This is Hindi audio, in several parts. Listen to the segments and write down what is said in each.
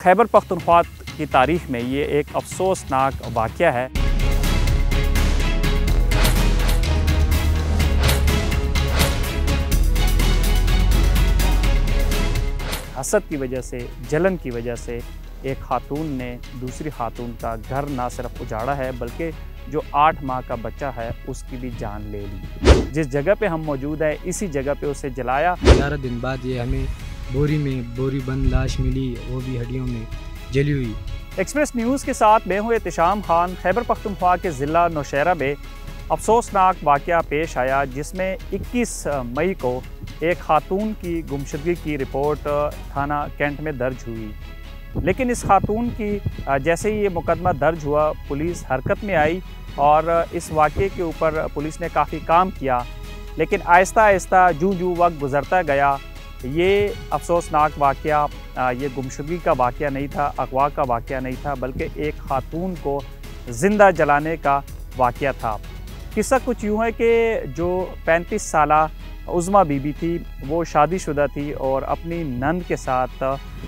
खैबर पख्तूनख्वा की तारीख़ में ये एक अफसोसनाक वाक़या है। हसद की वजह से, जलन की वजह से एक खातून ने दूसरी खातून का घर ना सिर्फ उजाड़ा है बल्कि जो 8 माह का बच्चा है उसकी भी जान ले ली। जिस जगह पे हम मौजूद हैं इसी जगह पे उसे जलाया। 11 दिन बाद ये हमें बोरी बंद लाश मिली, वो भी हड्डियों में जली हुई। एक्सप्रेस न्यूज़ के साथ मैं हूँ एहतिशाम खान। खैबर पख्तूनख्वा के ज़िला नौशहरा में अफसोसनाक वाक़या पेश आया जिसमें 21 मई को एक खातून की गुमशुदगी की रिपोर्ट थाना कैंट में दर्ज हुई। लेकिन इस खातून की जैसे ही ये मुकदमा दर्ज हुआ, पुलिस हरकत में आई और इस वाक़े के ऊपर पुलिस ने काफ़ी काम किया। लेकिन आहिस्ता आहिस्ता जूं वक्त गुज़रता गया, ये अफसोसनाक वाक़या ये गुमशुदगी का वाक़या नहीं था, अगवा का वाक़या नहीं था, बल्कि एक खातून को ज़िंदा जलाने का वाक़या था। किस्सा कुछ यूँ है कि जो 35 साला उज़मा बीबी थी वो शादीशुदा थी और अपनी नंद के साथ,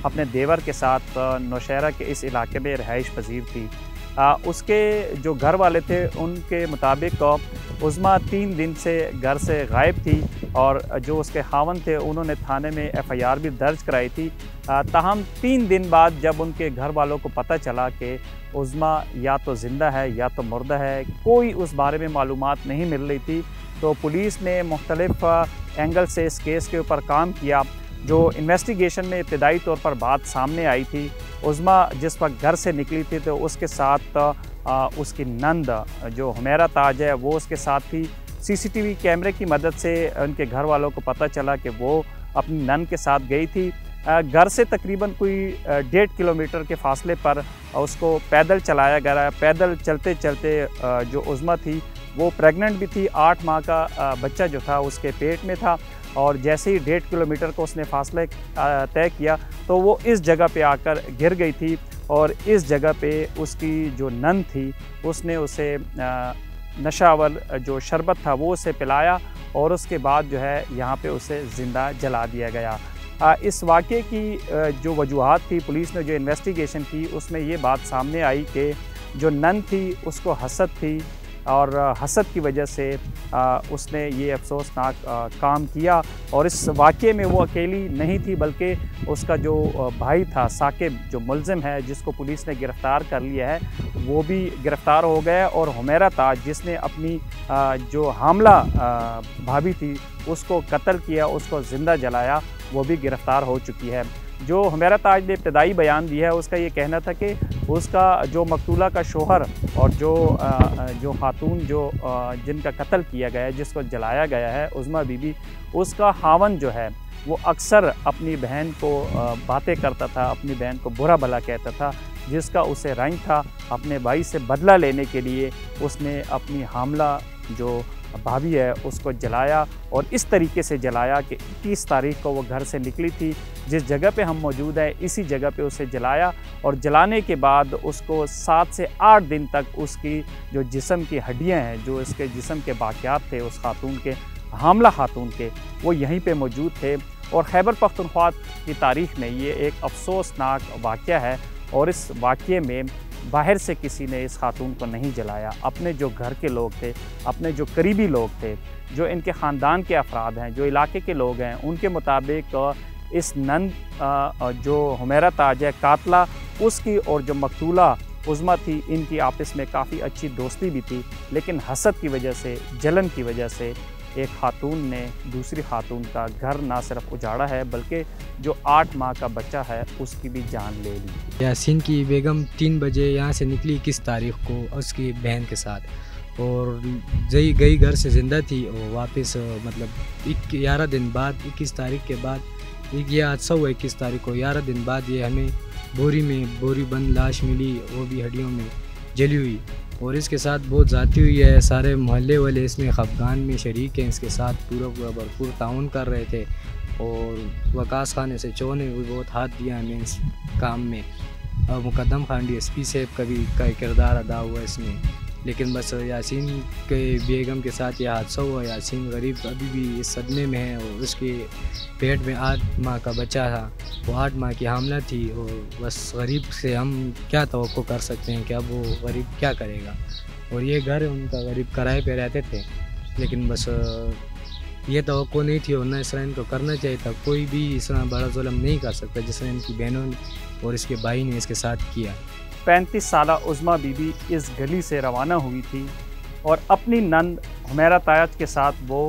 अपने देवर के साथ नौशहरा के इस इलाके में रहाइश पजीर थी। उसके जो घर वाले थे उनके मुताबिक उज़मा 3 दिन से घर से गायब थी और जो उसके खावन थे उन्होंने थाने में FIR भी दर्ज कराई थी। ताहम 3 दिन बाद जब उनके घर वालों को पता चला कि उज़मा या तो ज़िंदा है या तो मुर्दा है, कोई उस बारे में मालूमात नहीं मिल रही थी, तो पुलिस ने मुख्तलिफ एंगल से इस केस के ऊपर काम किया। जो इन्वेस्टिगेशन में इब्तदाई तौर पर बात सामने आई थी, उज़मा जिस वक्त घर से निकली थी तो उसके साथ उसकी नंद जो हुमैरा ताज है वो उसके साथ थी। CCTV कैमरे की मदद से उनके घर वालों को पता चला कि वो अपनी नंद के साथ गई थी। घर से तकरीबन कोई 1.5 किलोमीटर के फासले पर उसको पैदल चलाया गया। पैदल चलते चलते जो उज़मा थी वो प्रेग्नेंट भी थी, 8 माह का बच्चा जो था उसके पेट में था और जैसे ही 1.5 किलोमीटर को उसने फासले तय किया तो वो इस जगह पे आकर गिर गई थी और इस जगह पे उसकी जो नंद थी उसने उसे नशावर जो शरबत था वो उसे पिलाया और उसके बाद जो है यहाँ पे उसे ज़िंदा जला दिया गया। इस वाक़े की जो वजूहात थी, पुलिस ने जो इन्वेस्टिगेशन की उसमें ये बात सामने आई कि जो नंद थी उसको हसद थी और हसद की वजह से उसने ये अफसोसनाक काम किया। और इस वाक़े में वो अकेली नहीं थी बल्कि उसका जो भाई था साकिब, जो मुलज़िम है जिसको पुलिस ने गिरफ़्तार कर लिया है, वो भी गिरफ़्तार हो गया और हुमैरा ताज जिसने अपनी जो हामला भाभी थी उसको कत्ल किया, उसको ज़िंदा जलाया, वो भी गिरफ़्तार हो चुकी है। जो हुमैरा ताज ने इब्तदाई बयान दिया है उसका ये कहना था कि उसका जो मकतूला का शोहर और जो खातून जिनका कत्ल किया गया है, जिसको जलाया गया है, उज़मा बीबी, उसका खावन जो है वो अक्सर अपनी बहन को बातें करता था, अपनी बहन को बुरा भला कहता था, जिसका उसे रंज था। अपने भाई से बदला लेने के लिए उसने अपनी हामला जो भाभी है उसको जलाया और इस तरीके से जलाया कि 21 तारीख को वो घर से निकली थी। जिस जगह पे हम मौजूद हैं इसी जगह पे उसे जलाया और जलाने के बाद उसको 7 से 8 दिन तक उसकी जो जिस्म की हड्डियां हैं, जो इसके जिस्म के बाक़ियात थे उस खातून के, हामला खातून के, वो यहीं पे मौजूद थे। और खैबर पख्तूनख्वा की तारीख़ में ये एक अफसोसनाक वाक़या है और इस वाक़े में बाहर से किसी ने इस खातून को नहीं जलाया। अपने जो घर के लोग थे, अपने जो करीबी लोग थे, जो इनके ख़ानदान के अफराद हैं, जो इलाके के लोग हैं, उनके मुताबिक इस नंद जो हुमैरा ताज है कातला, उसकी और जो मकतूला उज़मा थी, इनकी आपस में काफ़ी अच्छी दोस्ती भी थी। लेकिन हसद की वजह से, जलन की वजह से एक खातून ने दूसरी खातून का घर ना सिर्फ उजाड़ा है बल्कि जो 8 माह का बच्चा है उसकी भी जान ले ली। यासीन की बेगम 3 बजे यहाँ से निकली 21 तारीख को उसकी बहन के साथ और गई घर से ज़िंदा थी और वापस मतलब 11 दिन बाद, 21 तारीख के बाद, ये हादसा हुआ 21 तारीख को, 11 दिन बाद ये हमें बोरी बंद लाश मिली, वो भी हड्डियों में जली हुई और इसके साथ बहुत ज़्यादती हुई है। सारे मोहल्ले वाले इसमें खफगान में शरीक हैं, इसके साथ पूरा भरपूर ताउन कर रहे थे और वकास खान ऐसे चो ने भी बहुत हाथ दिया हमें इस काम में। मुकद्दम खान DSP साहब का भी किरदार अदा हुआ इसमें लेकिन बस यासीन के बेगम के साथ ये हादसा हुआ। यासीन गरीब अभी भी इस सदमे में है और उसके पेट में 8 माह का बच्चा था, वो 8 माह की हामला थी। और बस गरीब से हम क्या तवक्को कर सकते हैं कि अब वो गरीब क्या करेगा। और ये घर उनका गरीब किराए पे रहते थे, लेकिन बस ये तवक्को नहीं थी और न इस तरह इनको करना चाहिए था। कोई भी इस तरह बड़ा जुल्म नहीं कर सकता जिस तरह इनकी बहनों ने और इसके भाई ने इसके साथ किया। 35 साला उज़्मा बीबी इस गली से रवाना हुई थी और अपनी नंद हुमैरा ताज के साथ वो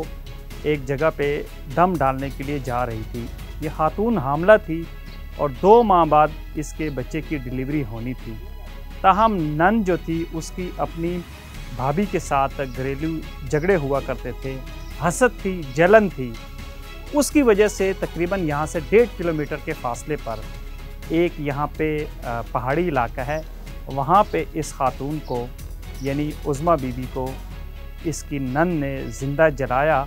एक जगह पे दम डालने के लिए जा रही थी। ये खातून हामला थी और 2 माह बाद इसके बच्चे की डिलीवरी होनी थी। ताहम नंद जो थी उसकी अपनी भाभी के साथ घरेलू झगड़े हुआ करते थे, हसद थी, जलन थी। उसकी वजह से तकरीबन यहाँ से 1.5 किलोमीटर के फासले पर एक यहाँ पे पहाड़ी इलाका है, वहाँ पे इस खातून को यानी उज़्मा बीबी को इसकी नंद ने ज़िंदा जलाया।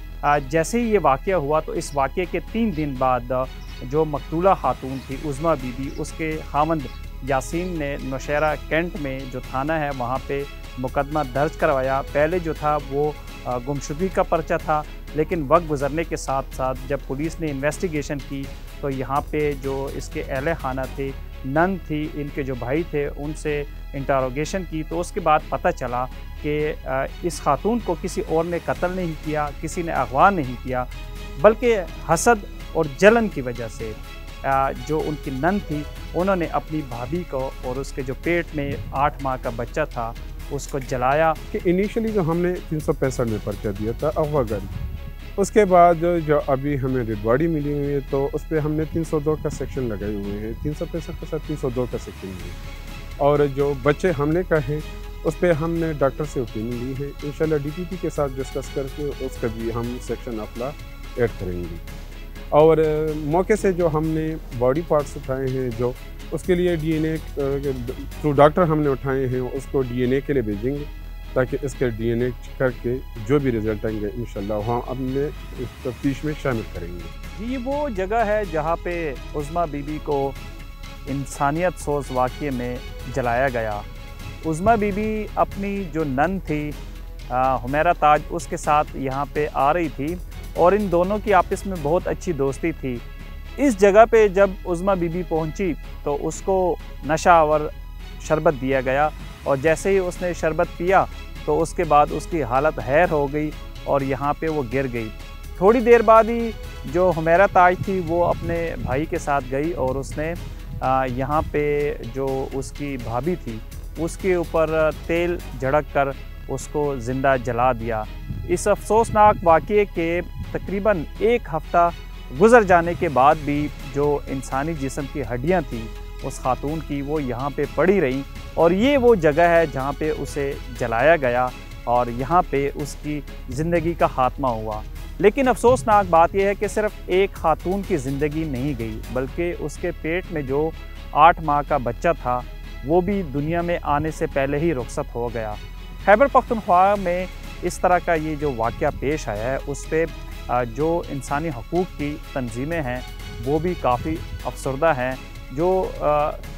जैसे ही ये वाक़या हुआ तो इस वाक़े के 3 दिन बाद जो मकतूला खातून थी उज़्मा बीबी, उसके खामंद यासीन ने नौशहरा कैंट में जो थाना है वहाँ पे मुकदमा दर्ज करवाया। पहले जो था वो गुमशुदगी का पर्चा था, लेकिन वक्त गुजरने के साथ साथ जब पुलिस ने इन्वेस्टिगेशन की तो यहाँ पे जो इसके अहले खाना थे, नंद थी, इनके जो भाई थे, उनसे इंटरोगेशन की तो उसके बाद पता चला कि इस खातून को किसी और ने कत्ल नहीं किया, किसी ने अगवा नहीं किया, बल्कि हसद और जलन की वजह से जो उनकी नंद थी उन्होंने अपनी भाभी को और उसके जो पेट में 8 माह का बच्चा था उसको जलाया। कि इनिशियली जो हमने 365 में पर्चा दिया था अगवागरी, उसके बाद जो अभी हमें डेड बॉडी मिली हुई है तो उस पर हमने 302 का सेक्शन लगाए हुए हैं, 365 के साथ 302 का सेक्शन है। और जो बच्चे हमले का है उस पर हमने डॉक्टर से ओपिनियन ली है। इंशाल्लाह डीपीपी के साथ डिस्कस करके उसका भी हम सेक्शन अपना ऐड करेंगे। और मौके से जो हमने बॉडी पार्ट्स उठाए हैं जो उसके लिए डीएनए थ्रू डॉक्टर हमने उठाए हैं, उसको डीएनए के लिए भेजेंगे ताकि इसके डीएनए करके जो भी रिज़ल्ट आएंगे इंशाल्लाह वहाँ अपने इस तफ्तीश में शामिल करेंगे। ये वो जगह है जहाँ पे उज़्मा बीबी को इंसानियत सोज वाक़ये में जलाया गया। उज़्मा बीबी अपनी जो नंद थी हुमैरा ताज, उसके साथ यहाँ पे आ रही थी और इन दोनों की आपस में बहुत अच्छी दोस्ती थी। इस जगह पे जब उज़्मा बीबी पहुंची तो उसको नशा और शरबत दिया गया और जैसे ही उसने शरबत पिया तो उसके बाद उसकी हालत हैर हो गई और यहाँ पे वो गिर गई। थोड़ी देर बाद ही जो हुमैरा ताज थी वो अपने भाई के साथ गई और उसने यहाँ पे जो उसकी भाभी थी उसके ऊपर तेल झड़क कर उसको ज़िंदा जला दिया। इस अफसोसनाक वाक़ये के तकरीबन 1 हफ़्ता गुज़र जाने के बाद भी जो इंसानी जिस्म की हड्डियां थी उस खातून की वो यहाँ पे पड़ी रहीं और ये वो जगह है जहाँ पे उसे जलाया गया और यहाँ पे उसकी ज़िंदगी का ख़ात्मा हुआ। लेकिन अफसोसनाक बात यह है कि सिर्फ़ एक खातून की ज़िंदगी नहीं गई, बल्कि उसके पेट में जो 8 माह का बच्चा था वो भी दुनिया में आने से पहले ही रुखसत हो गया। खैबर पख्तूनख्वा में इस तरह का ये जो वाक़या पेश आया है उस पर जो इंसानी हकूक़ की तंजीमें हैं वो भी काफ़ी अफसरदा हैं। जो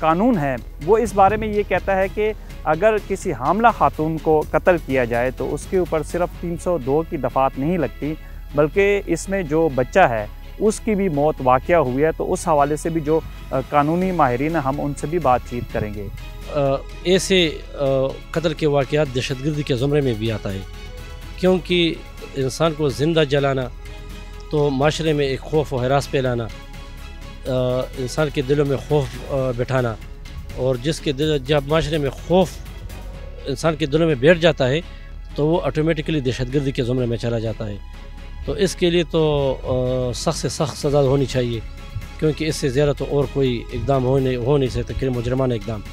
कानून है वो इस बारे में ये कहता है कि अगर किसी हामला खातून को कत्ल किया जाए तो उसके ऊपर सिर्फ 302 की दफ़ात नहीं लगती, बल्कि इसमें जो बच्चा है उसकी भी मौत वाक़या हुई है। तो उस हवाले से भी जो कानूनी माहिरीन हम उनसे भी बातचीत करेंगे। ऐसे कत्ल के वाक़यात दहशतगर्दी के ज़ुमरे में भी आता है, क्योंकि इंसान को ज़िंदा जलाना तो माशरे में एक खौफ और हरास फैलाना, इंसान के दिलों में खौफ बैठाना, और जिसके दिल जब माशरे में खौफ इंसान के दिलों में बैठ जाता है तो वो ऑटोमेटिकली दहशतगर्दी के ज़ुमरे में चला जाता है। तो इसके लिए तो सख्त से सख्त सज़ा होनी चाहिए, क्योंकि इससे ज़्यादा तो और कोई इकदाम हो नहीं सकता कि मुजरमाना इकदाम।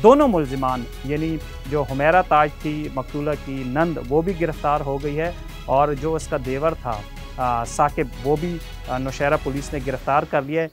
दोनों मुलजिमान यानी जो हुमैरा ताज थी मकतूला की नंद वो भी गिरफ़्तार हो गई है और जो उसका देवर था साकिब वो भी नौशहरा पुलिस ने गिरफ़्तार कर लिया है।